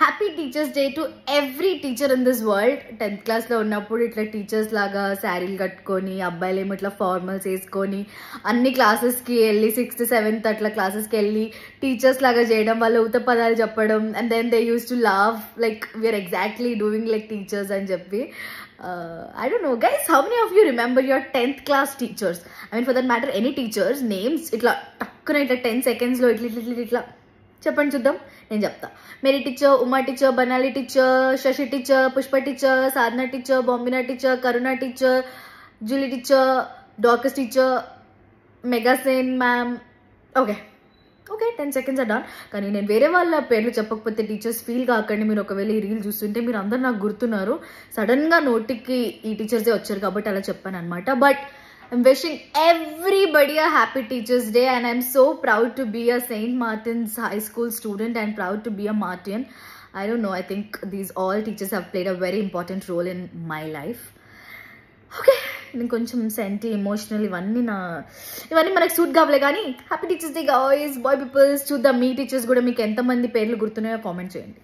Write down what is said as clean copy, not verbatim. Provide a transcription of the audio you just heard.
Happy teachers day to every teacher in this world. 10th క్లాస్లో ఉన్నప్పుడు ఇట్లా teachers లాగా శారీలు కట్టుకొని, అబ్బాయిలు ఏమో ఇట్లా ఫార్మల్స్ వేసుకొని అన్ని క్లాసెస్కి వెళ్ళి 6th 7th అట్లా క్లాసెస్కి వెళ్ళి టీచర్స్ లాగా చేయడం, వాళ్ళ ఊత పదాలు చెప్పడం, and then they used to laugh like we are exactly doing like teachers అని చెప్పి. I don't know guys, how many of you remember your 10th class teachers? I mean for that matter any teachers names ఇట్లా టక్కున ఇట్లా 10 seconds లో ఇట్లా చెప్పండి చూద్దాం. నేను చెప్తా. Mary teacher, Uma teacher, Banali teacher, Sashi teacher, Pushpa teacher, Sadhana teacher, Bambina teacher, Karuna teacher, Julie teacher, Dorcas teacher, మెగాసేన్ మ్యామ్. Okay 10 seconds done. కానీ నేను వేరే వాళ్ళ పేర్లు చెప్పకపోతే టీచర్స్ ఫీల్ కాకండి. మీరు ఒకవేళ ఈ రీల్ చూస్తుంటే మీరు అందరు నాకు గుర్తున్నారు, సడన్గా నోటికి ఈ టీచర్సే వచ్చారు కాబట్టి అలా చెప్పాను అనమాట. But I'm wishing everybody a happy Teachers Day, and I'm so proud to be a St. Martin's High School student and proud to be a Martian. I don't know, I think these all teachers have played a very important role in my life. Okay, నేను కొంచెం సెంటి emotional ఇవన్నీ మనకు suit కావలే. కానీ happy teachers day guys, bye peoples. చూద్దాం మీ teachers కూడా మీకు ఎంతమంది పేర్లు గుర్తున్నాయో కామెంట్ చేయండి.